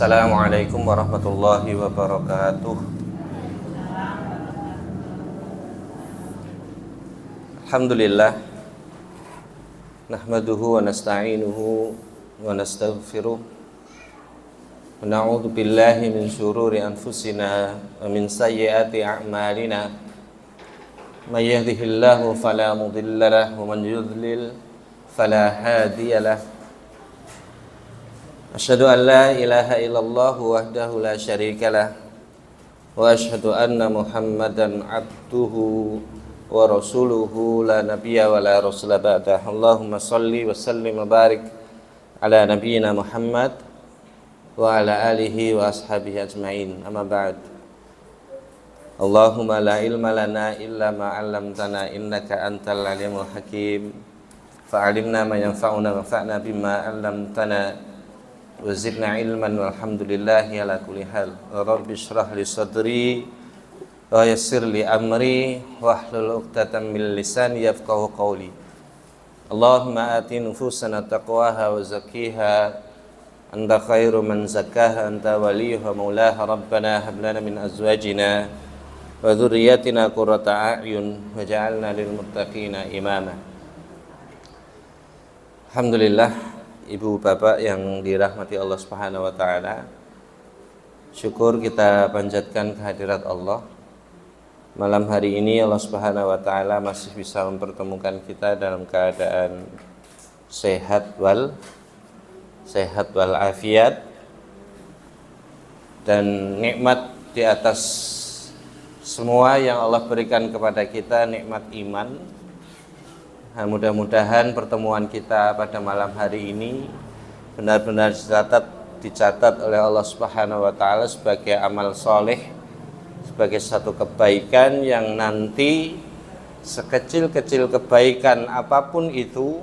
Assalamualaikum warahmatullahi wabarakatuh. Alhamdulillah, nahmaduhu wa nasta'inuhu wa nastaghfiruh, wa na'udzu billahi min syururi anfusina wa min sayyiati a'malina. May yahdihillahu fala mudilla lahu wa man yudlil fala hadiya lahu. Asyhadu an la ilaha illallah wahdahu la syarika lah wa asyhadu anna Muhammadan abduhu wa rasuluhu la nabiyya wa la rasula ba'dah. Allahumma salli wa sallim wa barik ala nabiyyina Muhammad wa ala alihi wa ashabihi ajmain. Amma ba'd. Allahumma la ilma lana illa ma 'allamtana innaka antal alimul hakim. Fa'alimna ma yanfa'una wa fa'na bima 'allamtana wa zidna ilman walhamdulillahi ala kulli hal. Rabbi shrah li sadri wa yassir li amri wahlul 'uqdatam min lisani yafqahu qawli. Allahumma ati nufusana taqwaha wa zakkiha anta khairu man zakkaha anta waliyuha maulaha. Rabbana hab lana min azwajina wa dhurriyyatina qurrata a'yun waj'alna lil muttaqina imama. Alhamdulillah, Ibu Bapak yang dirahmati Allah Subhanahu wa taala, syukur kita panjatkan kehadirat Allah. Malam hari ini Allah Subhanahu wa taala masih bisa mempertemukan kita dalam keadaan sehat wal afiat, dan nikmat di atas semua yang Allah berikan kepada kita, nikmat iman. Nah, mudah-mudahan pertemuan kita pada malam hari ini benar-benar dicatat oleh Allah Subhanahu wa taala sebagai amal soleh, sebagai satu kebaikan yang nanti sekecil-kecil kebaikan apapun itu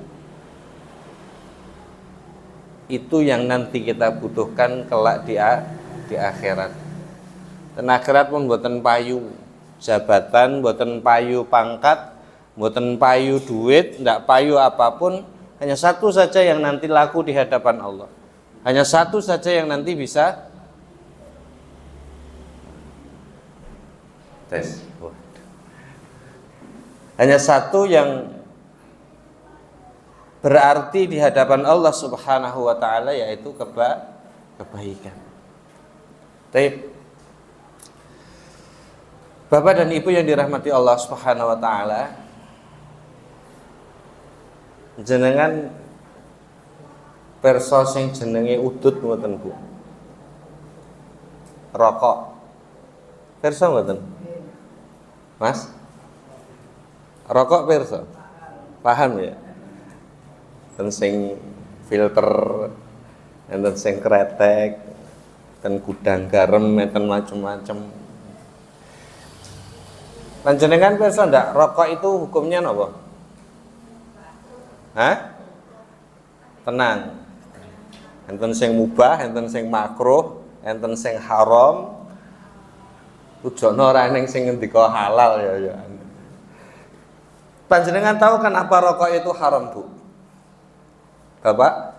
yang nanti kita butuhkan kelak di akhirat. Dan akhirat pun mboten payu jabatan, mboten payu pangkat, mboten payu duit, ndak payu apapun. Hanya satu saja yang nanti laku di hadapan Allah. Hanya satu saja yang nanti bisa tes. Hanya satu yang berarti di hadapan Allah Subhanahu wa taala, yaitu kebaikan. Baik. Bapak dan Ibu yang dirahmati Allah Subhanahu wa taala, jenengan perso sing jenenge udud mboten Bu? Rokok. Perso mboten? Mas? Rokok perso? Paham ya? Enten sing filter, enten sing kretek, enten gudang garam, enten macam-macam. Panjenengan perso ndak rokok itu hukumnya napa? Hah? Tenang. Enten sing mubah, enten sing makruh, enten sing haram. Tujono ora ning sing ngendika halal ya. Panjenengan tahu kenapa rokok itu haram, Bu? Bapak?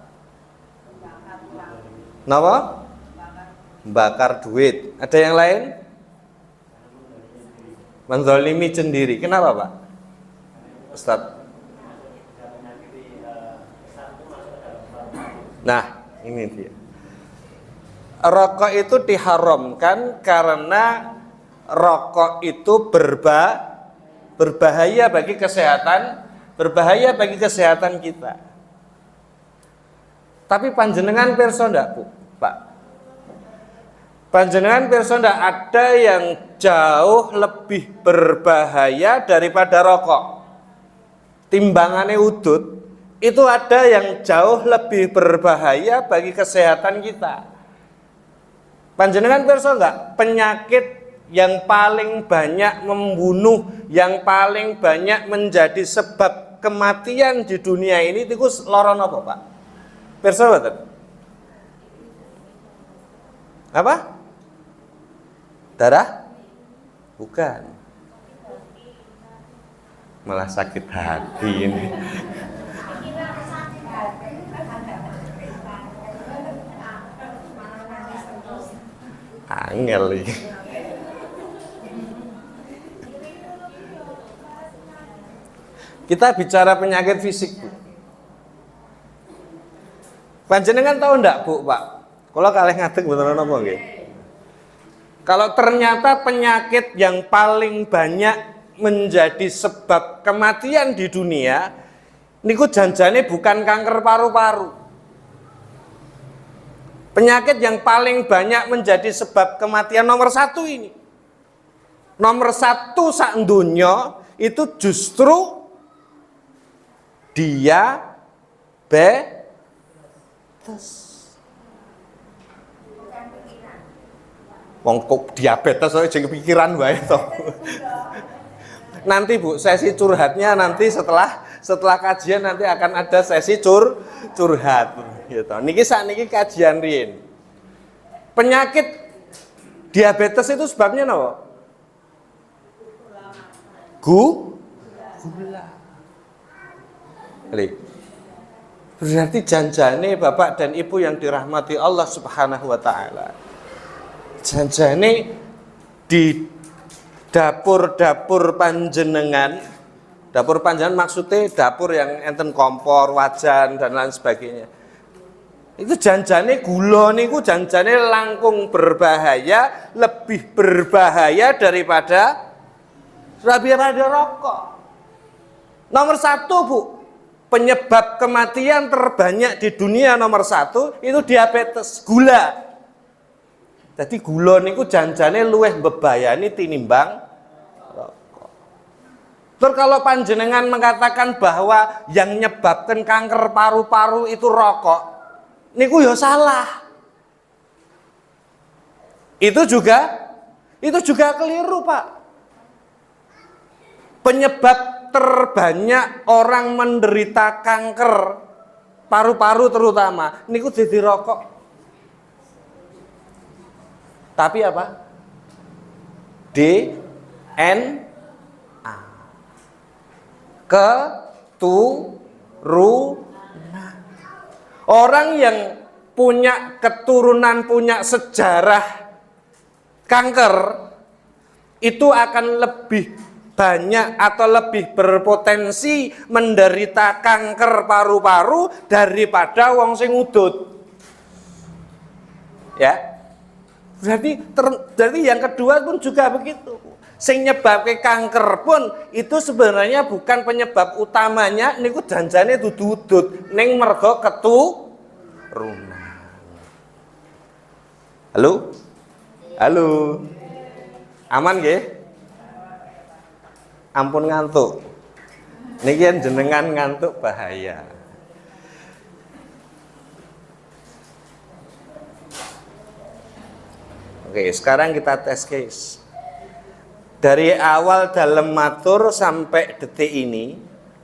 Napa? Bakar duit. Ada yang lain? Menzalimi sendiri. Kenapa, Pak? Ustaz. Nah, ini dia. Rokok itu diharamkan karena rokok itu berbahaya bagi kesehatan kita. Tapi panjenengan pirsa ndak, Bu? Pak. Panjenengan pirsa ndak ada yang jauh lebih berbahaya daripada rokok? Timbangannya udud. Itu ada yang jauh lebih berbahaya bagi kesehatan kita. Panjenengan pirsa enggak, penyakit yang paling banyak membunuh, yang paling banyak menjadi sebab kematian di dunia ini itu lara napa, Pak? Pirsa mboten? Apa? Darah? Bukan. Malah sakit hati ini. Angel iki. Kita bicara penyakit fisik, Bu. Panjenengan tahu ndak, Bu, Pak? Kalau kalih ngadeg mboten napa nggih? Kalau ternyata penyakit yang paling banyak menjadi sebab kematian di dunia niku janjane bukan kanker paru-paru. Penyakit yang paling banyak menjadi sebab kematian nomor 1 ini. Nomor 1 sak donya itu justru diabetes. Wong kok diabetes aja jeung kepikiran wae to. Nanti Bu, sesi curhatnya nanti setelah kajian nanti akan ada sesi curhat gitu. Niki sakniki kajian riyin. Penyakit diabetes itu sebabnya napa? Gula. Berarti janjane Bapak dan Ibu yang dirahmati Allah Subhanahu wa taala. Janjane di dapur panjenengan maksudnya dapur yang enten kompor, wajan dan lain sebagainya. Itu janjane gula niku janjane langkung berbahaya, lebih berbahaya daripada rokok. Nomor 1, Bu, penyebab kematian terbanyak di dunia nomor 1 itu diabetes, gula. Jadi gula niku janjane luwih mbebayani tinimbang rokok. Terus kalau panjenengan mengatakan bahwa yang menyebabkan kanker paru-paru itu rokok, niku ya salah. Itu juga keliru, Pak. Penyebab terbanyak orang menderita kanker paru-paru terutama niku jadi rokok. Tapi apa? DNA. Keturunan. Orang yang punya keturunan, punya sejarah kanker itu akan lebih banyak atau lebih berpotensi menderita kanker paru-paru daripada wong sing udut. Ya. Berarti yang kedua pun juga begitu. Sing nyebabke kanker pun itu sebenarnya bukan penyebab utamanya niku janjane dudu udut ning mergo keturunan. Halo? Aman nggih? Ampun ngantuk. Niki jenengan ngantuk bahaya. Oke, sekarang kita tes case. Dari awal dalam matur sampai detik ini,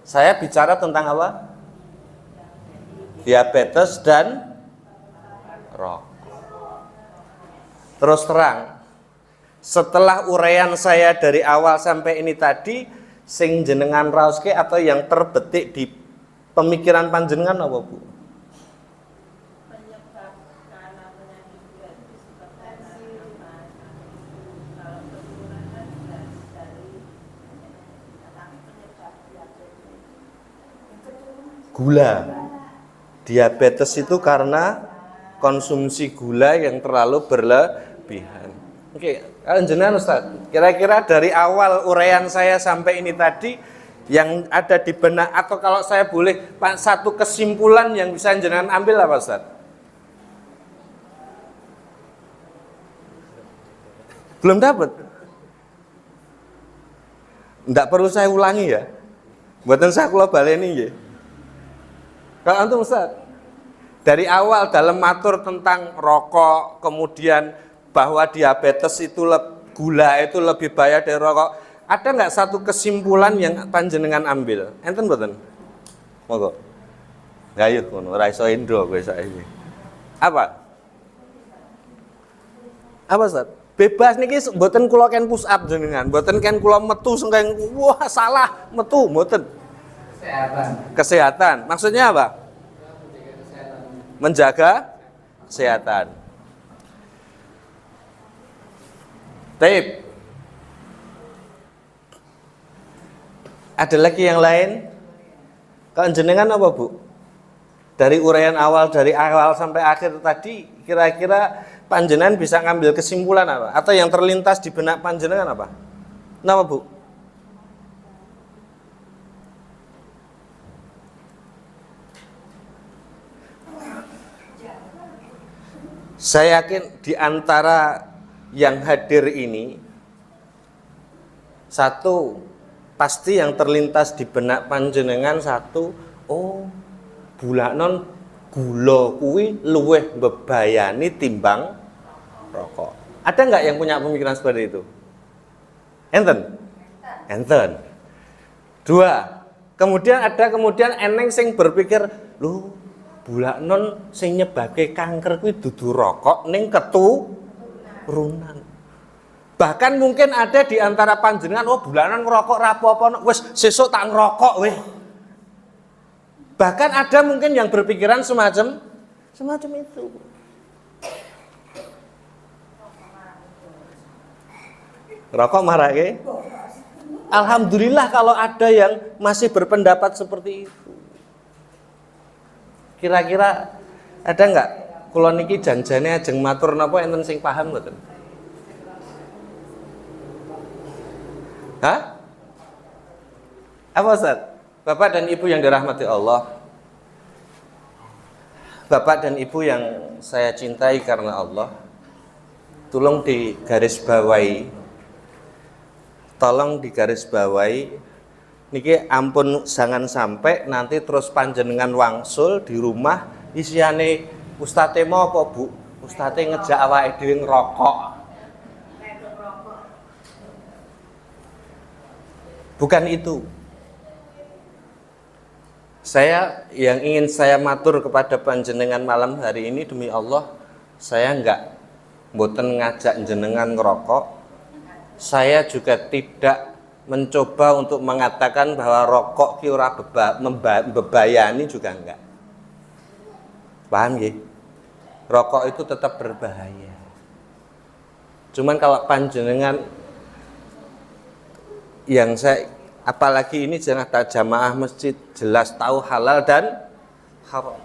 saya bicara tentang apa? Diabetes dan rokok. Terus terang, setelah uraian saya dari awal sampai ini tadi, sing jenengan raoske atau yang terbetik di pemikiran panjenengan apa, Bu? Gula. Diabetes itu karena konsumsi gula yang terlalu berlebihan. Oke, jenengan Ustaz, kira-kira dari awal uraian saya sampai ini tadi yang ada di benak, atau kalau saya boleh satu kesimpulan yang bisa jenengan ambil apa, Ustaz? Belum dapat? Enggak perlu saya ulangi ya. Buatan saya kula baleni nggih. Kalau antum Ustaz, dari awal dalam matur tentang rokok, kemudian bahwa diabetes itu gula itu lebih bahaya dari rokok, ada nggak satu kesimpulan yang panjenengan ambil? Enten mboten? Monggo. Gayuh ngono, ora iso indro kowe saiki. Apa? Apa Ustaz? Bebas niki mboten kula ken push up jenengan, mboten ken kula metu sengkeng wah salah metu mboten. Kesehatan. Maksudnya apa? Menjaga kesehatan. Taib. Ada lagi yang lain? Kalau jenengan apa, Bu? Dari uraian awal, dari awal sampai akhir tadi, kira-kira panjenengan bisa ngambil kesimpulan apa? Atau yang terlintas di benak panjenengan apa? Kenapa, Bu? Saya yakin di antara yang hadir ini, satu, pasti yang terlintas di benak panjenengan satu, oh, bulanon gula kuwi luweh mbebayani timbang rokok. Ada nggak yang punya pemikiran seperti itu? Enten? Enten. Dua, kemudian eneng sing berpikir, lu bulanon sing nyebabke kanker kuwi dudu rokok ning keturunan. Bahkan mungkin ada di antara panjenengan, oh bulanan ngerokok rapopo, wes sesuk tak ngerokok weh. Bahkan ada mungkin yang berpikiran semacam itu. Rokok marah ke? Alhamdulillah kalau ada yang masih berpendapat seperti itu. Kira-kira ada nggak? Kula niki janjane ajeng matur napa enten sing paham mboten? Hah? Apa Ustaz? Bapak dan Ibu yang dirahmati Allah, Bapak dan Ibu yang saya cintai karena Allah, tolong digarisbawahi, niki ampun jangan sampai nanti terus panjenengan wangsul di rumah isiane Ustadz mau apa Bu? Ustadz ngejak awake dhewe ngerokok. Bukan itu. Yang ingin saya matur kepada panjenengan malam hari ini, demi Allah, saya mboten ngajak jenengan ngerokok. Saya juga tidak mencoba untuk mengatakan bahwa rokok ki ora membayani juga enggak. Paham nggih? Rokok itu tetap berbahaya. Cuman kalau panjenengan yang saya, apalagi ini jamaah masjid jelas tahu halal dan haram.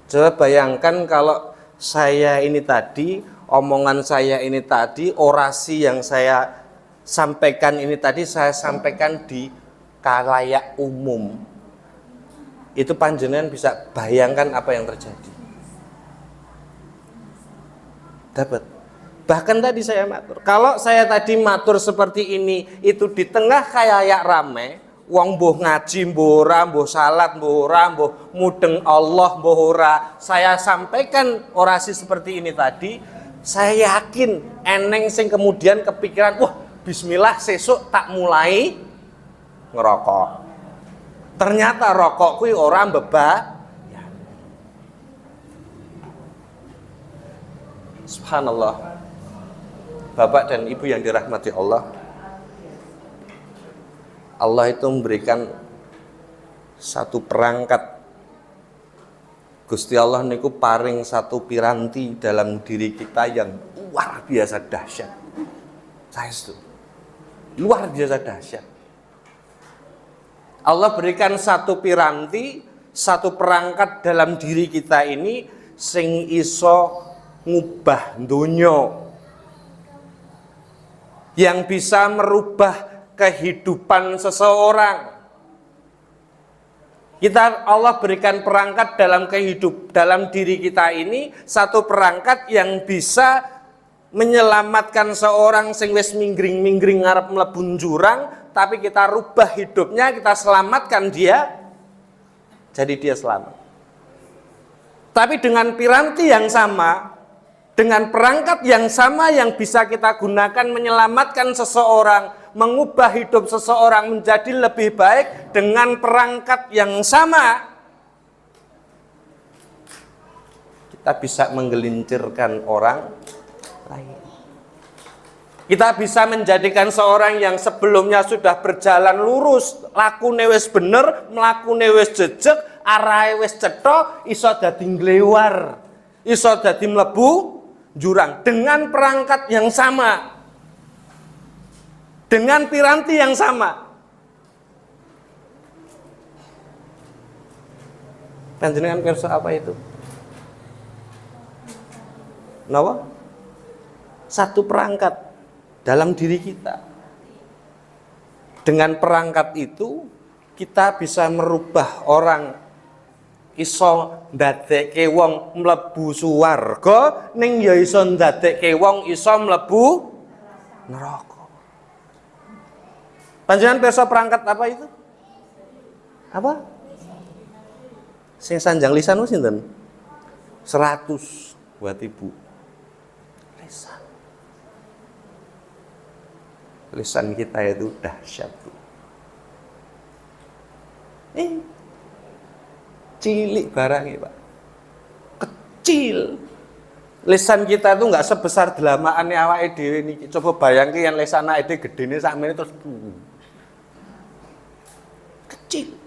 Coba bayangkan kalau saya ini tadi, omongan saya ini tadi, orasi yang saya sampaikan ini tadi, saya sampaikan di khalayak umum. Itu panjenengan bisa bayangkan apa yang terjadi. Dapat. Bahkan tadi saya matur, kalau saya tadi matur seperti ini, itu di tengah khalayak rame, wong mbuh ngaji, mbuh ora, mbuh salat, mbuh ora, mbuh mudeng Allah, mbuh ora, saya sampaikan orasi seperti ini tadi, saya yakin eneng sing kemudian kepikiran, wah bismillah sesuk tak mulai ngerokok. Ternyata rokok kuwi ora mbebah. Subhanallah. Bapak dan Ibu yang dirahmati Allah, Allah itu memberikan satu perangkat. Gusti Allah niku paring satu piranti dalam diri kita yang luar biasa dahsyat. Saya itu luar biasa dahsyat. Allah berikan satu piranti, satu perangkat dalam diri kita ini sing iso ngubah donya, yang bisa merubah kehidupan seseorang. Allah berikan perangkat dalam diri kita ini, satu perangkat yang bisa menyelamatkan seorang sing wis minggring-minggring ngarep mlebu jurang, tapi kita rubah hidupnya, kita selamatkan dia, jadi dia selamat. Tapi dengan piranti yang sama, dengan perangkat yang sama yang bisa kita gunakan menyelamatkan seseorang, mengubah hidup seseorang menjadi lebih baik dengan perangkat yang sama, kita bisa menggelincirkan orang lain. Kita bisa menjadikan seorang yang sebelumnya sudah berjalan lurus, lakune wis bener, mlakune wis jejeg, arahe wis cetha, iso dadi nglewar, iso dadi mlebu jurang dengan perangkat yang sama, dengan piranti yang sama. Panjenengan pirsa apa itu? Napa? Satu perangkat dalam diri kita. Dengan perangkat itu kita bisa merubah orang, iso ndadekke wong mlebu swarga, ning ya iso ndadekke wong iso mlebu neraka. Panjenengan pirsa perangkat apa itu? Apa? Sing sanjang lisan ku sinten? 100 buat Ibu. Lisan. Lisan kita itu dahsyat, Bu. Cilik barangnya, Pak. Kecil. Lisan kita itu enggak sebesar delamaane awake dhewe niki. Coba bayangke yen lisan awake gedene sakmene terus kecil.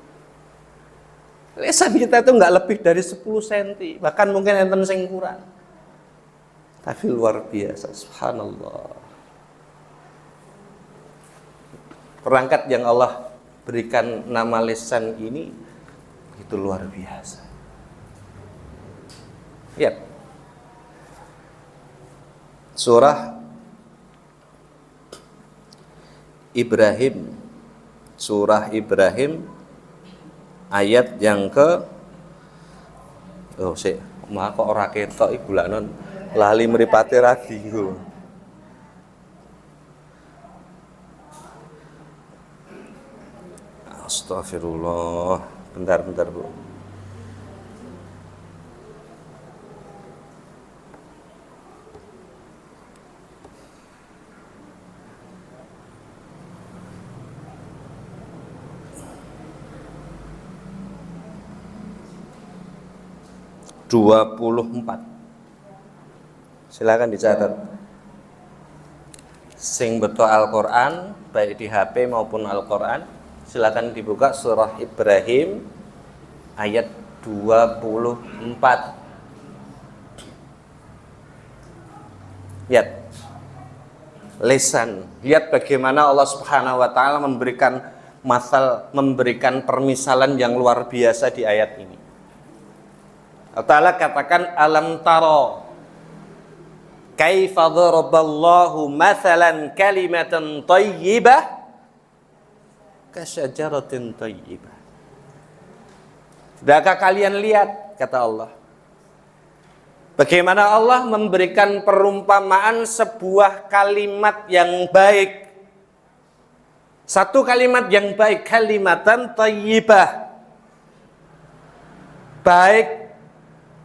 Lisan kita itu enggak lebih dari 10 cm, bahkan mungkin enten sing kurang. Tapi luar biasa, subhanallah. Perangkat yang Allah berikan nama lisan ini itu luar biasa. Lihat. Surah Ibrahim. Surah Ibrahim ayat yang ke kok ora ketok iku lanon lali mripate ra dinggo. Astagfirullah. Bentar Bu. Silakan dicatat. Sing beto Al-Qur'an baik di HP maupun Al-Qur'an, silakan dibuka surah Ibrahim ayat 24. Lihat. Lisan. Lihat bagaimana Allah Subhanahu wa taala memberikan memberikan permisalan yang luar biasa di ayat ini. Allah Ta'ala katakan alam taro kaifa daraballahu mathalan kalimatan thayyibah kasyajaratin thayyibah. Sudahkah kalian lihat, kata Allah, bagaimana Allah memberikan perumpamaan sebuah kalimat yang baik. Satu kalimat yang baik, kalimatan thayyibah. Baik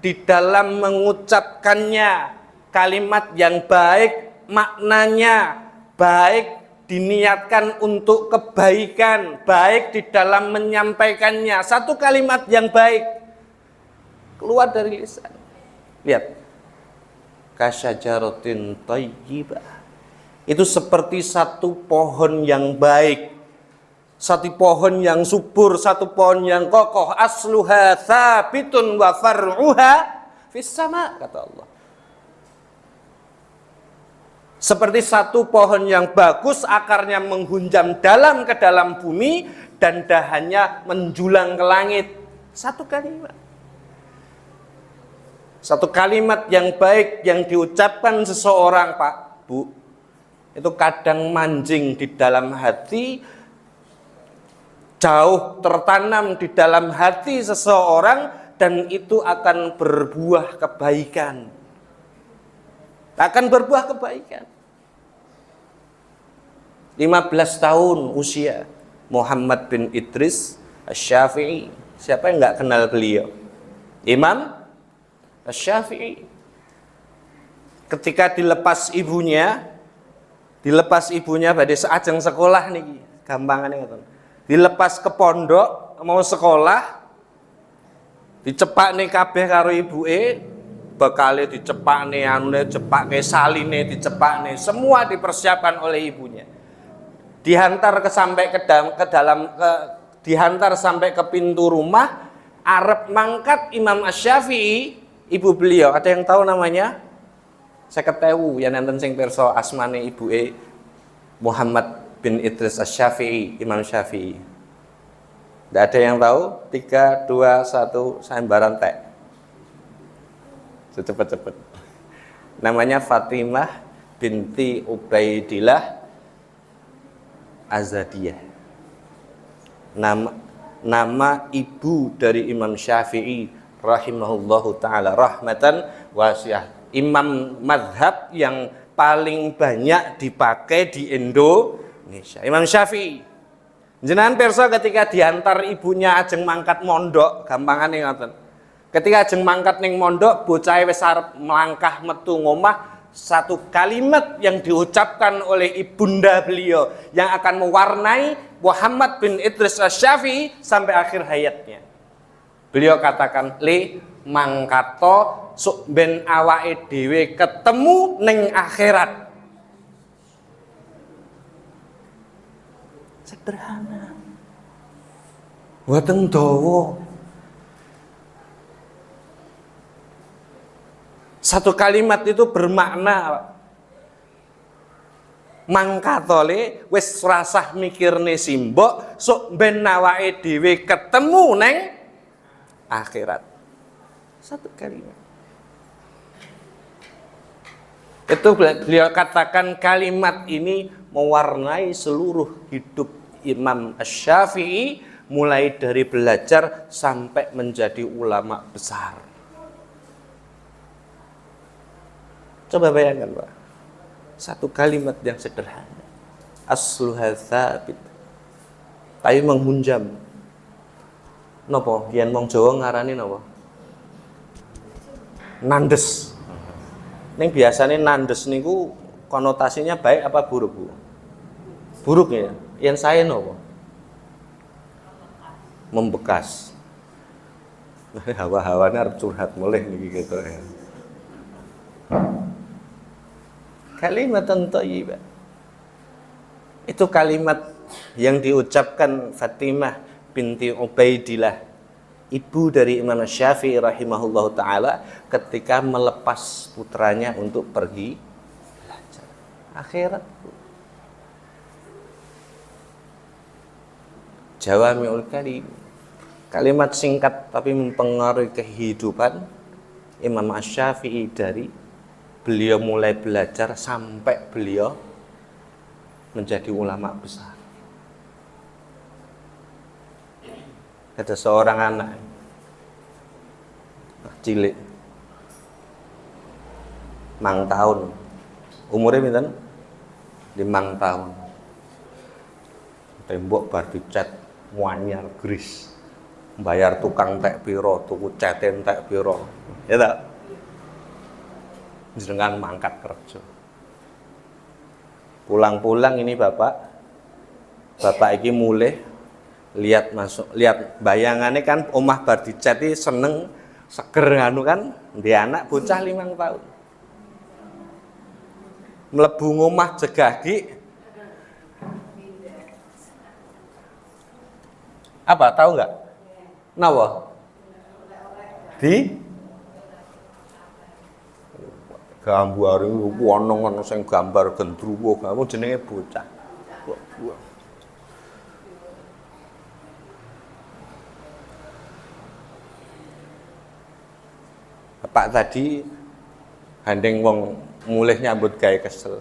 di dalam mengucapkannya, kalimat yang baik, maknanya baik, diniatkan untuk kebaikan, baik di dalam menyampaikannya. Satu kalimat yang baik keluar dari lisan. Lihat. Kasyajaratin thayyibah. Itu seperti satu pohon yang baik. Satu pohon yang subur, satu pohon yang kokoh, asluha tsabitun wa far'uha fis sama, kata Allah. Seperti satu pohon yang bagus, akarnya menghunjam dalam ke dalam bumi dan dahannya menjulang ke langit. Satu kalimat. Satu kalimat yang baik yang diucapkan seseorang, Pak, Bu, itu kadang manjing di dalam hati, jauh tertanam di dalam hati seseorang, dan itu akan berbuah kebaikan. Akan berbuah kebaikan. 15 tahun usia Muhammad bin Idris Asy-Syafi'i. Siapa yang enggak kenal beliau? Imam Asy-Syafi'i. Ketika dilepas ibunya pada saat yang sekolah niki, gampangane ngoten. Dilepas ke pondok mau sekolah, dicepakne kabeh karo ibuke, bekale dicepakne, anune cepake, saline dicepakne, semua dipersiapkan oleh ibunya. Dihantar dihantar sampai ke pintu rumah, arep mangkat Imam Asy-Syafi'i, ibu beliau, ada yang tahu namanya? 50.000 yen enten sing pirsa asmane ibuke Muhammad bin Idris Asy-Syafi'i, Imam Syafi'i. Tidak ada yang tahu? 3, 2, 1, sayembaran tek. Cepet-cepet. Namanya Fatimah binti Ubaidillah Azadiyah. Nama ibu dari Imam Syafi'i rahimahullahu ta'ala rahmatan wasi'ah. Imam madhab yang paling banyak dipakai di Indonesia, Imam Syafi'i. Jenengan pirsa ketika diantar ibunya ajeng mangkat mondok, gampangane ngoten. Ketika ajeng mangkat ning mondok, bocah wis arep melangkah metu ngomah, satu kalimat yang diucapkan oleh ibunda beliau yang akan mewarnai Muhammad bin Idris Asy-Syafi'i sampai akhir hayatnya. Beliau katakan, "Li mangkato sok ben awake dhewe ketemu ning akhirat." Sederhana. Mboten dawa. Satu kalimat itu bermakna mangkatole wis rasah mikirne simbok sok ben awake dhewe ketemu neng akhirat. Satu kalimat. Itu beliau katakan kalimat ini mewarnai seluruh hidup Imam Asy-Syafi'i mulai dari belajar sampai menjadi ulama besar. Coba bayangkan, Pak. Satu kalimat yang sederhana. Asluha tsabit. Tapi menghunjam. Napa? Yen wong Jawa ngarani napa? Nandes. Ning biasane nandes niku konotasinya baik apa buruk, Bu? Buruk ya. Yen saya napa? Membekas. Hawa-hawane arep curhat mulih niki gitu ya. Kalimat thayyibah. Itu kalimat yang diucapkan Fatimah binti Ubaidillah, ibu dari Imam Syafi'i rahimahullahu ta'ala, ketika melepas putranya untuk pergi belajar akhirat. Jawami'ul kalim, kalimat singkat tapi mempengaruhi kehidupan Imam Asy-Syafi'i dari beliau mulai belajar sampai beliau menjadi ulama besar. Ada seorang anak cilik, mang tahun, umurnya pinten? 5 tahun. Tembok bar dicat wanyar gris, bayar tukang tek piro, tuku ceten tek piro, ya tak? Jenengan mangkat kerja. Pulang-pulang ini bapak iki mulai lihat bayangannya kan omah bar dicat iki seneng seger anu kan, dia anak bocah 5 tahun. Mlebu ngomah jegagi. Apa tahu nggak? Napa? Di gambar ono sing gambar gendruwo, kamu jenenge bocah. Bapak tadi handeng wong mulih nyambut gawe kesel.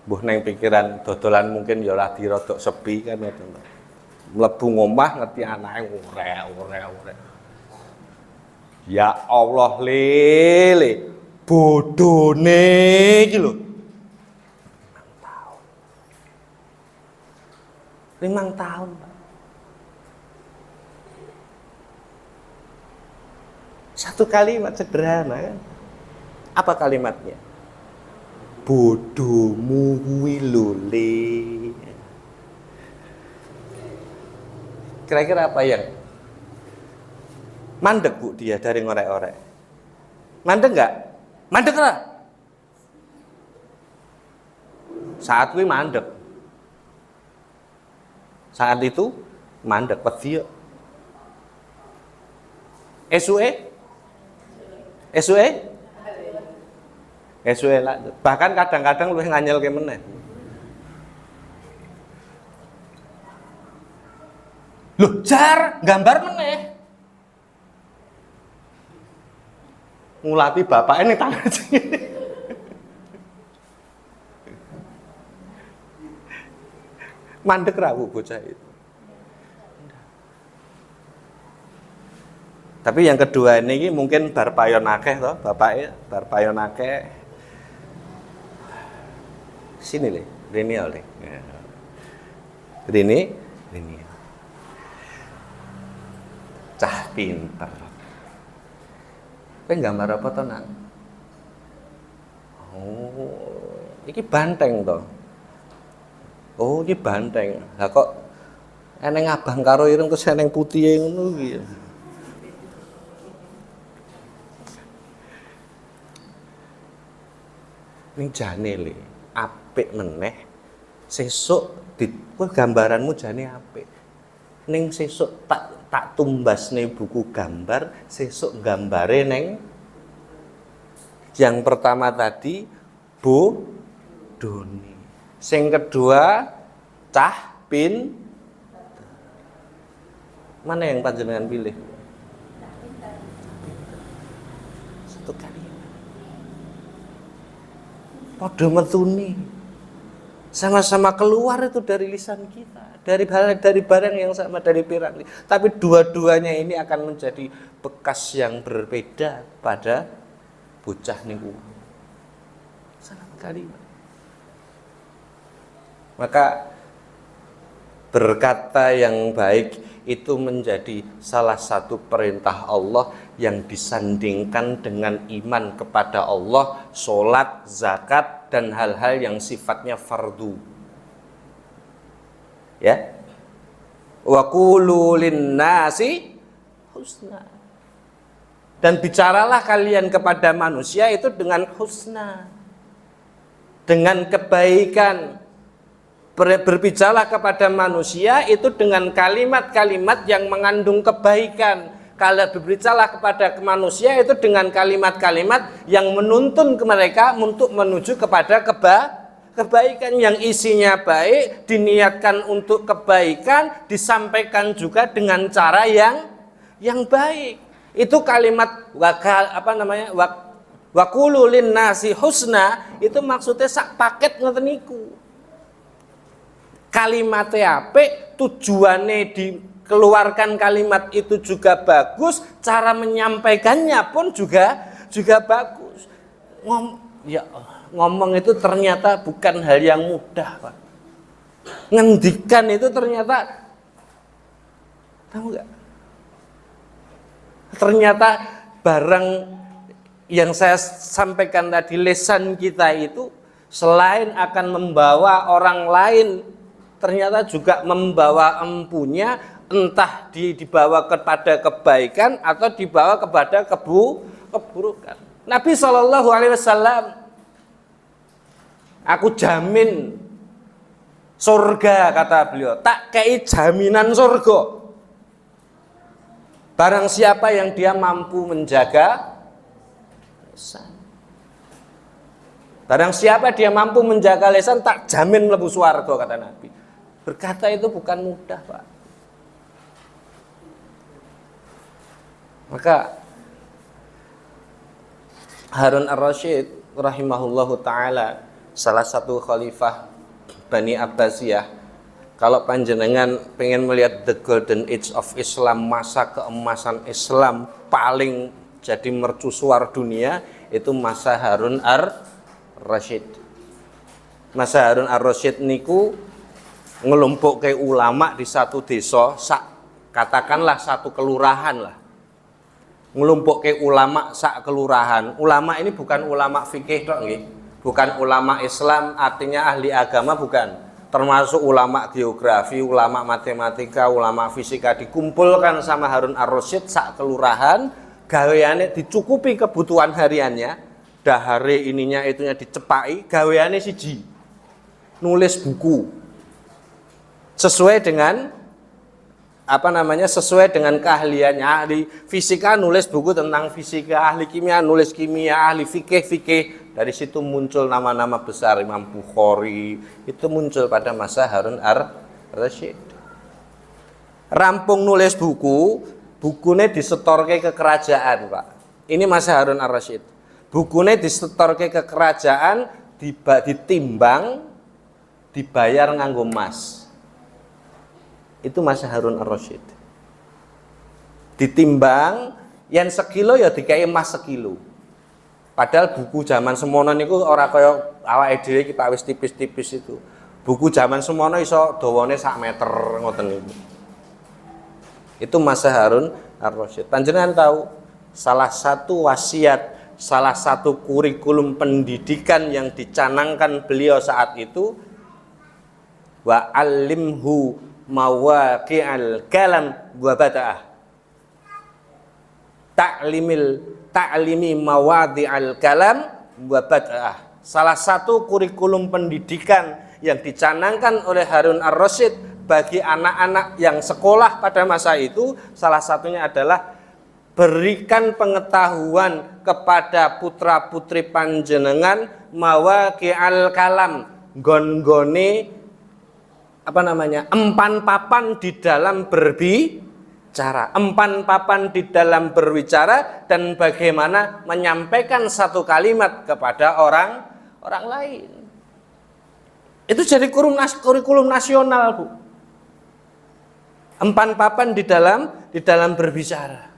Mbuh neng pikiran dodolan mungkin ya ora dirodok sepi kan ngoten. Mlebu ngomah ngerti anake ore. Ya Allah lele. Bodone iki lho. 5 tahun. Pak. Satu kalimat sederhana kan. Apa kalimatnya? Bodohmu kuwi lho le. Kira-kira apa yang mandek Bu dia dari ngorek-orek? Mandek enggak? Mandek lah. Saat kuwi mandek. Saat itu mandek wedi. Esuke Esuke bahkan kadang-kadang luwih nganyelke meneh. Loh, jar gambar meneh. Ngulati bapake ning tangan sini. Mandek ra bocah itu. Tapi yang kedua ini mungkin bar payon akeh to, bapake bar payon akeh. Sini le, Rini oleh. Rini. Cah pinter. Kowe gambar apa to, Nak? Oh, iki banteng to. Oh, iki banteng. Lah kok eneng abang karo ireng terus eneng putih ngono iki. Ning jane le, apik meneh. Sesuk kowe gambaranmu jane apik. Ning sesuk tak tumbasne buku gambar, sesuk gambare neng yang pertama tadi bodoni. Sing kedua cah pin. Mana yang panjenengan pilih? Satu kali. Padha metuni. Sama-sama keluar itu dari lisan kita. Dari barang yang sama, dari piranti. Tapi dua-duanya ini akan menjadi bekas yang berbeda pada bocah niku. Sangat kali. Maka berkata yang baik itu menjadi salah satu perintah Allah yang disandingkan dengan iman kepada Allah, sholat, zakat, dan hal-hal yang sifatnya fardu. Ya, wa qulu linnasi husna, dan bicaralah kalian kepada manusia itu dengan husna, dengan kebaikan. Berbicaralah kepada manusia itu dengan kalimat-kalimat yang mengandung kebaikan. Kalau berbicaralah kepada manusia itu dengan kalimat-kalimat yang menuntun ke mereka untuk menuju kepada kebaikan yang isinya baik, diniatkan untuk kebaikan, disampaikan juga dengan cara yang baik. Itu kalimat wa qulu linnasi husna itu maksudnya sak paket ngoten niku. Kalimatnya apik, tujuannya dikeluarkan kalimat itu juga bagus, cara menyampaikannya pun juga bagus. Ngomong itu ternyata bukan hal yang mudah, Pak. Ngendikan itu ternyata, tahu nggak? Ternyata barang yang saya sampaikan tadi, lisan kita itu selain akan membawa orang lain, ternyata juga membawa empunya, entah dibawa kepada kebaikan atau dibawa kepada keburukan. Nabi SAW, aku jamin surga, kata beliau, tak kei jaminan surga barang siapa yang dia mampu menjaga lisan. Barang siapa dia mampu menjaga lisan, tak jamin mlebu swarga, kata Nabi. Berkata itu bukan mudah, Pak. Maka Harun ar-Rasyid rahimahullahu ta'ala, salah satu khalifah Bani Abbasiyah, kalau panjenengan pengen melihat the golden age of Islam, masa keemasan Islam paling jadi mercusuar dunia, itu masa Harun ar-Rasyid. Masa Harun ar-Rasyid niku ngelumpukke ulama di satu desa, katakanlah satu kelurahan lah. Ngelumpukke ulama sak kelurahan. Ulama ini bukan ulama fikih tok nggih. Bukan ulama Islam, artinya ahli agama, bukan. Termasuk ulama geografi, ulama matematika, ulama fisika, dikumpulkan sama Harun ar-Rasyid sak kelurahan, gaweane dicukupi kebutuhan hariannya, dahare ininya itunya dicepai, gaweane siji. Nulis buku sesuai dengan sesuai dengan keahliannya. Ahli fisika nulis buku tentang fisika, ahli kimia nulis kimia, ahli fikih. Dari situ muncul nama-nama besar, Imam Bukhari itu muncul pada masa Harun ar-Rasyid. Rampung nulis bukunya disetorke ke kerajaan, Pak. Ini masa Harun ar-Rasyid. Bukunya disetorke ke kerajaan, ditimbang, dibayar nganggo emas. Itu masa Harun ar-Rasyid. Ditimbang, yang sekilo ya dikai emas sekilo. Padahal buku zaman semono niku ora kaya awake dhewe iki Pak wis tipis-tipis itu. Buku zaman semono iso dawane sak meter ngoten niku. Itu masa Harun ar-Rasyid. Panjenengan tahu salah satu wasiat, salah satu kurikulum pendidikan yang dicanangkan beliau saat itu, wa alimhu mawaqi'al kalam wa bada'ah. Ta'limi mawadhi'al kalam wa bada'ah. Salah satu kurikulum pendidikan yang dicanangkan oleh Harun ar-Rasyid bagi anak-anak yang sekolah pada masa itu, salah satunya adalah berikan pengetahuan kepada putra-putri panjenengan mawaqi'al kalam, gon-gone empan papan di dalam berbicara, empan papan di dalam berbicara, dan bagaimana menyampaikan satu kalimat kepada orang lain. Itu jadi kurikulum nasional, Bu. Empan papan di dalam berbicara.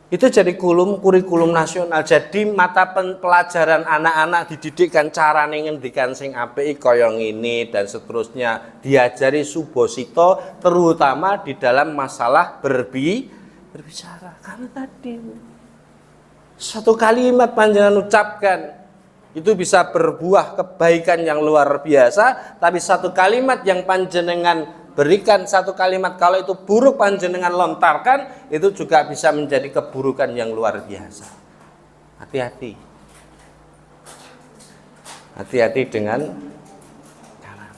Itu jadi kurikulum nasional. Jadi mata pelajaran anak-anak dididikkan cara ngendikan sing apik kaya ngene dan seterusnya. Diajari subosito terutama di dalam masalah berbicara. Karena tadi satu kalimat panjenengan ucapkan itu bisa berbuah kebaikan yang luar biasa, tapi satu kalimat yang panjenengan berikan, satu kalimat kalau itu buruk panjenengan lontarkan, itu juga bisa menjadi keburukan yang luar biasa. Hati-hati. Hati-hati dengan kalam.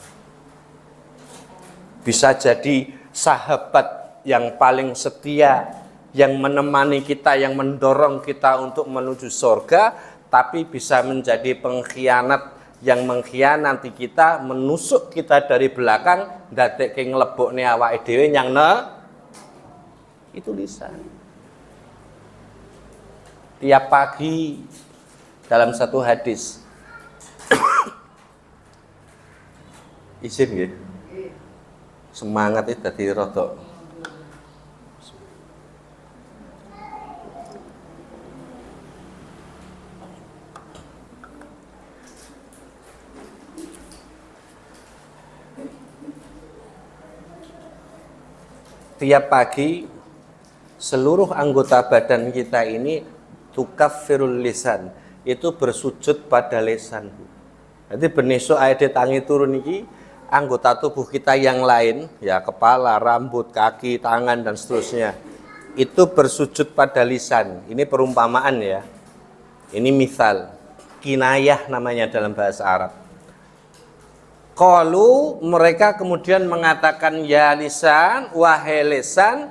Bisa jadi sahabat yang paling setia, yang menemani kita, yang mendorong kita untuk menuju surga, tapi bisa menjadi pengkhianat yang mengkhianati kita, menusuk kita dari belakang, ndadekke nglebokne awake dhewe itu lisan. Tiap pagi dalam satu hadis izin nggih. Semangat itu dadi rada. Tiap pagi seluruh anggota badan kita ini tukaffirul lisan, itu bersujud pada lisan. Jadi benesuk ayat tangi turun iki, anggota tubuh kita yang lain, ya kepala, rambut, kaki, tangan dan seterusnya, itu bersujud pada lisan. Ini perumpamaan ya. Ini misal, kinayah namanya dalam bahasa Arab. Qalu, mereka kemudian mengatakan, ya lisan, wahai lisan,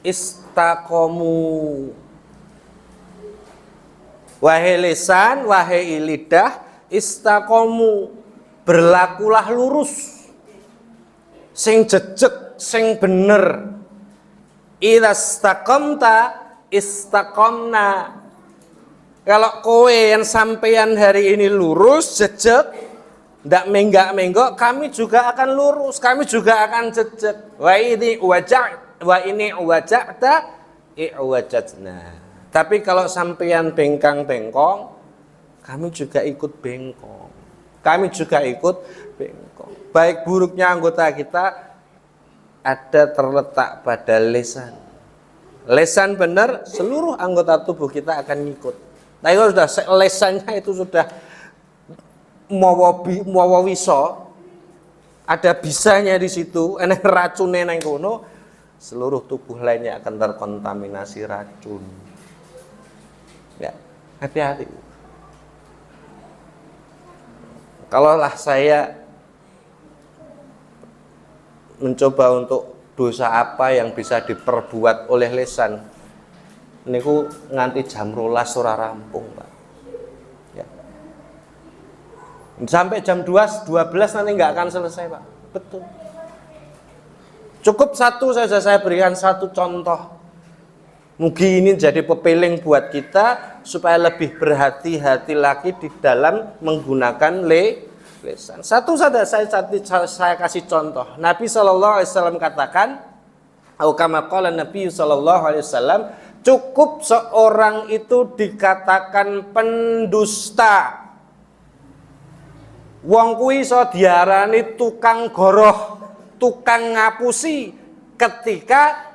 istaqomu. Wahai lisan, wahai lidah, istaqomu, berlakulah lurus, sing jejeg, sing bener. Idza istaqamta istaqamna. Kalau kowe yang sampeyan hari ini lurus, jejeg, ndak menggak-menggok, kami juga akan lurus, kami juga akan jejeg. Wa ini waja'ta i'wajatna. Tapi kalau sampeyan bengkang-bengkong, kami juga ikut bengkong. Kami juga ikut bengkong. Baik buruknya anggota kita ada terletak pada lisan. Lisan benar, seluruh anggota tubuh kita akan ngikut. Nah, itu sudah lisannya itu sudah mawawiso, ada bisanya di situ, enek racunnya nang kono, seluruh tubuh lainnya akan terkontaminasi racun. Ya, hati-hati. Kalaulah saya mencoba untuk dosa apa yang bisa diperbuat oleh lisan niku nganti jam 12 ora rampung, Pak. Ya. Sampai jam 12 nanti nggak akan selesai, Pak. Betul. Cukup satu saja, saya berikan satu contoh. Mugi ini jadi pepeling buat kita supaya lebih berhati-hati lagi di dalam menggunakan lisan. Satu saja saya kasih contoh. Nabi SAW katakan, atau kama qala Nabi SAW, cukup seorang itu dikatakan pendusta. Wong kuwi iso diarani tukang goroh, tukang ngapusi ketika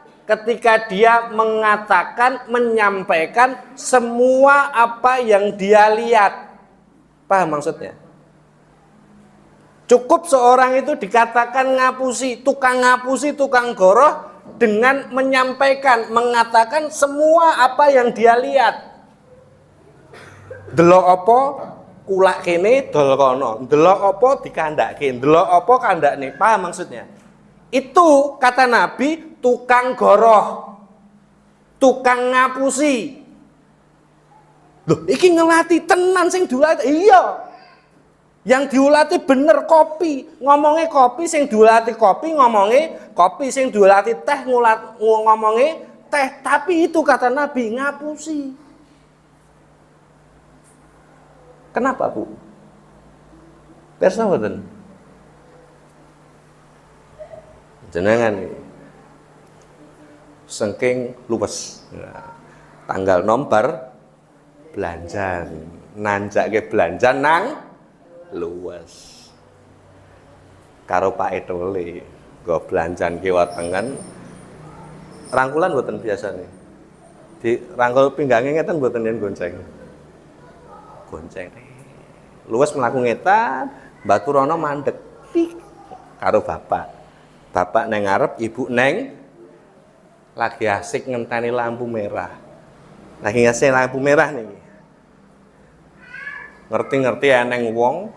dia mengatakan, menyampaikan semua apa yang dia lihat. Paham maksudnya? Cukup seorang itu dikatakan ngapusi, tukang goroh dengan menyampaikan, mengatakan semua apa yang dia lihat. Delok apa kulak kene dol kono, delok apa dikandake, delok apa kandakne. Paham maksudnya? Itu kata Nabi tukang goroh, tukang ngapusi. Loh, iki ngelatih tenan sing diulatih. Iya. Yang diulatih bener kopi, ngomongnya kopi, sing diulatih kopi, ngomongnya kopi, sing diulatih teh, ngomongnya teh. Tapi itu kata Nabi ngapusi. Kenapa, Bu? Persa mboten? Jenengan sengking luwes. Nah, tanggal nomor belanja, nanjake belanja nang luwes. Karo Pak Etole, go belanjan kiwa tengen. Rangkulan mboten biasane. Di rangkul pinggange ngeten mboten yen gonceng. Gonceng. Luwes mlaku ngetan, Mbak Turono mandek karo bapak. Bapak neng ngarep, ibu neng lagi asik ngenteni lampu merah. Lagi ngasih lampu merah nih. Ngerti-ngerti eneng wong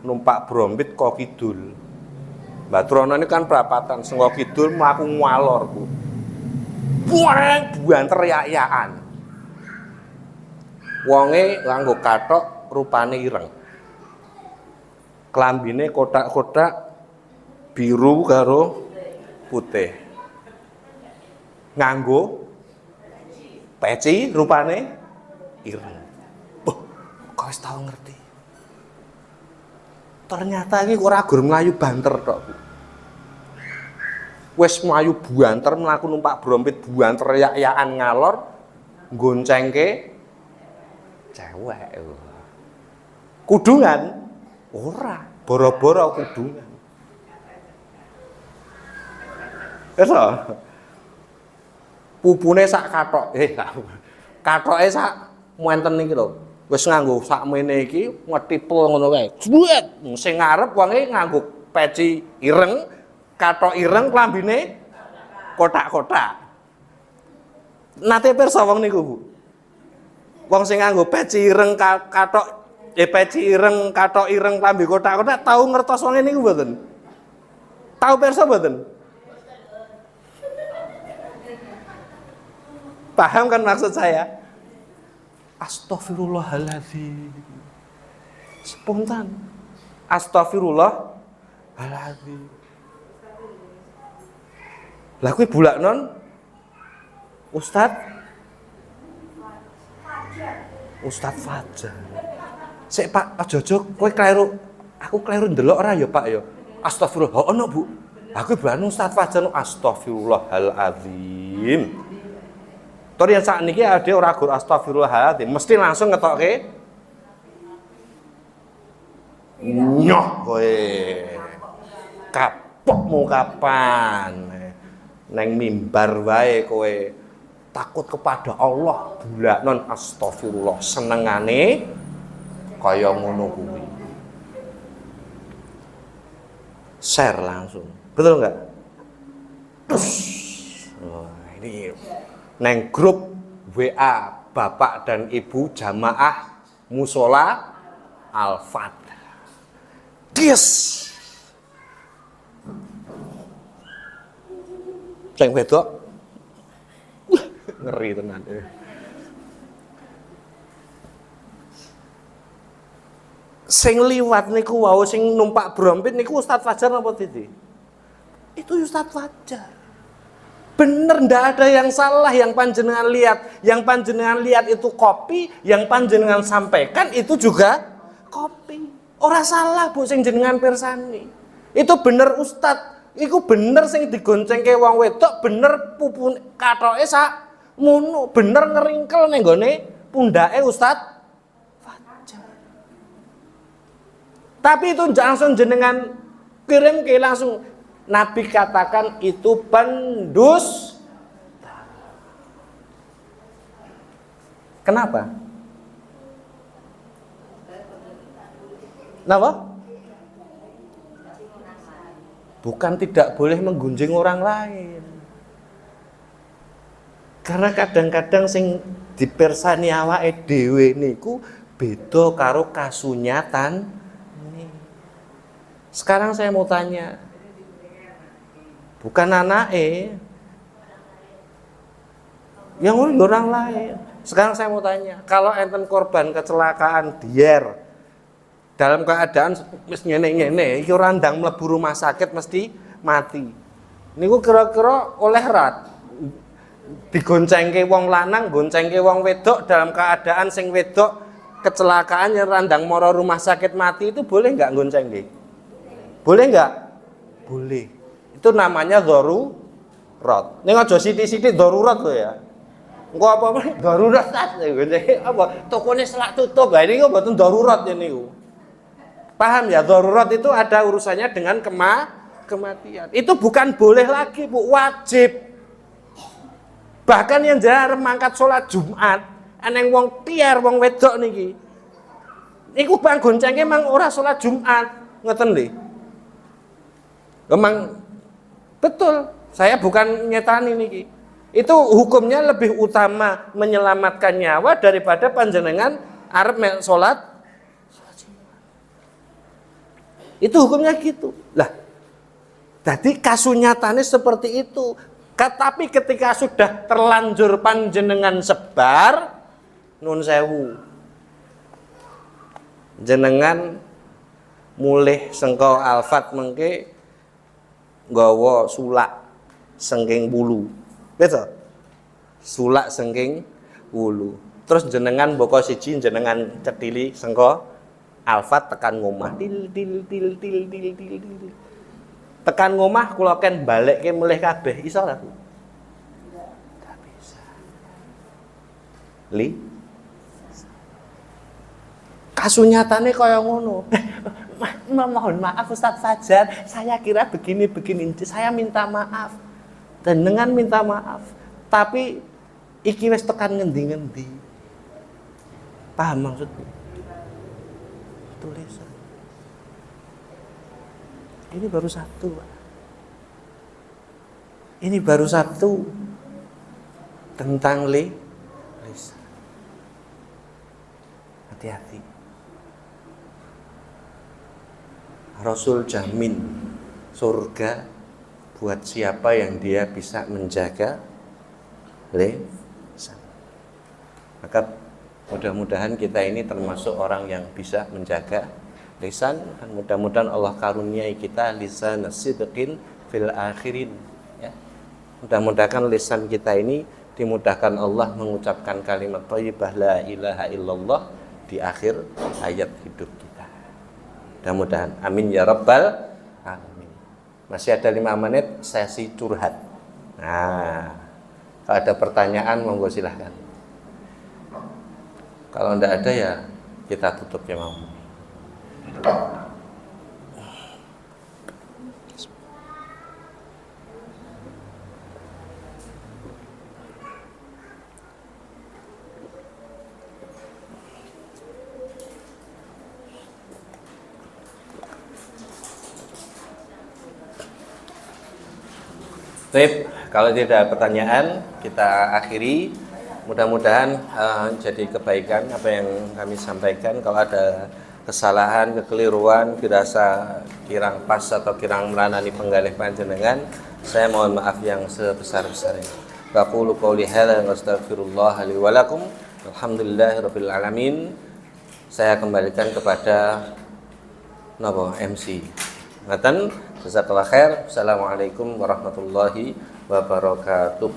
numpak brompit kok kidul. Mbak Trono ini kan perapatan, sengko kidul mlaku ngalor, Bu. Buanter yak-yakan. Wonge nganggo kathok rupane ireng. Klambine kotak-kotak biru karo putih. Nganggo peci rupane ireng. Boh, kau wis tau ngerti. Ternyata iki ora gur mlayu banter tok, Bu. Wis mlayu banter mlaku numpak brompit banter yak-yakan ngalor goncengke cewek. Kudungan ora, boro-boro kudungan. Eso. Pupune sak kathok, kathoke sak muenten iki lho. Wis nganggo sakmene iki ngetipel ngono kae. Jwet, sing ngarep wonge nganggo peci ireng, kathok ireng, klambine kotak-kotak. Nate pirsa wong niku, Bu? Wong sing nganggo peci ireng kathok peci ireng, kathok ireng, klambi kotak-kotak tau ngertos wong niku mboten? Tau pirsa mboten? Paham kan maksud saya? Astaghfirullahaladzim. Spontan. Astaghfirullahaladzim. Lah kuwi bulak non Ustadz Fajar. Sik Pak, aja-aja kowe kleru. Aku kleru ndelok ora ya Pak ya. Astagfirullah. Ono Bu. Aku bukan Ustadz Fajar. Astaghfirullahaladzim. Tor yang saat ini ada orang gur astagfirullahaladzim, mesti langsung ngetokke nyoh kowe kapokmu kapan neng mimbar wae kowe takut kepada Allah bulak non astagfirullah senengane kaya ngono kuwi share langsung betul enggak? Ini neng grup WA Bapak dan Ibu Jamaah Musola Al-Fat. Yes. Sing wedok ngeri tenan. Sing liwat niku wau sing numpak brompit niku Ustaz Fajar napa Titi? Itu Ustaz Fajar. Bener, ndak ada yang salah yang panjenengan lihat. Yang panjenengan lihat itu kopi, yang panjenengan sampaikan itu juga kopi. Ora salah Bu sing jenengan pirsani. Itu bener Ustaz. Iku bener sing digoncengke wong wedok, bener pupune kathoke sak mono, bener ngeringkel ning gone pundake Ustaz Fajar. Tapi itu langsung jenengan kirim ke langsung. Nabi katakan itu pendusta. Kenapa? Kenapa? Bukan tidak boleh menggunjing orang lain. Karena kadang-kadang sing dipersani awake dhewe niku beda karo kasunyatan. Sekarang saya mau tanya, bukan anake, yang orang lain. Sekarang saya mau tanya, kalau enten korban kecelakaan dier dalam keadaan wis ngene-ngene, iki ora ndang mlebu rumah sakit mesti mati. Niku kira-kira oleh rat digoncengke wong lanang, goncengke wong wedok dalam keadaan sing wedok kecelakaan yang randang moro rumah sakit mati itu boleh enggak goncengke? Boleh enggak? Boleh. Itu namanya darurat. Ning aja sithik-sithik darurat lho ya. Engko apa darurat apa tokone selak tutup. Lah niku mboten darurat niku. Paham ya? Darurat itu ada urusannya dengan kematian. Itu bukan boleh lagi, Bu, wajib. Bahkan yang jarang mangkat sholat Jumat, aneng wong tiar wong wedok niki. Niku bang goncengke mang ora sholat Jumat, ngeten lho. Memang betul, saya bukan nyetani niki. Itu hukumnya lebih utama menyelamatkan nyawa daripada panjenengan arep sholat. Itu hukumnya gitu. Lah, jadi kasunyatane seperti itu. Tapi ketika sudah terlanjur panjenengan sebar, nun sewu, jenengan mulih sengko alfat mengke nggawa sulak sengking wulu. Betul? Sulak sengking wulu. Terus jenengan boko siji jenengan cetili sengko alfat tekan ngomah til. Tekan ngomah kula ken balekke mulih kabeh iso ta Bu? Enggak bisa. Kasunyatane kaya ngono. Mohon maaf Ustaz Fajar, saya kira begini. Saya minta maaf. Dengan minta maaf. Tapi iki wis tekan ngendi-ngendi. Paham maksudnya? Tulisan. Ini baru satu, Pak. Ini baru satu tentang lisan. Hati-hati. Rasul jamin surga buat siapa yang dia bisa menjaga lisan. Maka mudah-mudahan kita ini termasuk orang yang bisa menjaga lisan, dan mudah-mudahan Allah karuniai kita lisan sidqin fil akhirin ya. Mudah-mudahan lisan kita ini dimudahkan Allah mengucapkan kalimat thayyibah la ilaha illallah di akhir hayat hidup kita. Mudah-mudahan amin ya rabbal alamin. Masih ada 5 menit sesi curhat. Nah, kalau ada pertanyaan monggo silahkan. Kalau enggak ada ya kita tutup ya mau. Baik, kalau tidak ada pertanyaan kita akhiri. Mudah-mudahan jadi kebaikan apa yang kami sampaikan. Kalau ada kesalahan, kekeliruan, dirasa kirang pas atau kirang meranani penggalih panjenengan, Saya mohon maaf yang sebesar-besarnya. Aqulu qouli hadza wa astaghfirullah li wa lakum. Alhamdulillahirabbil alamin. Saya kembalikan kepada MC. Ngaten, jazakallahu khair. Assalamualaikum warahmatullahi wabarakatuh.